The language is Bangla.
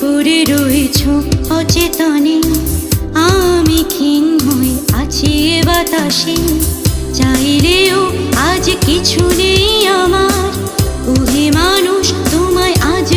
পড়ে রয়েছ অচেতনে, আমি ক্ষীণ হয়ে আছি এ বাতাসে। চাইলেও আজ কিছু নেই আমার, ওহে মানুষ তোমায় আজ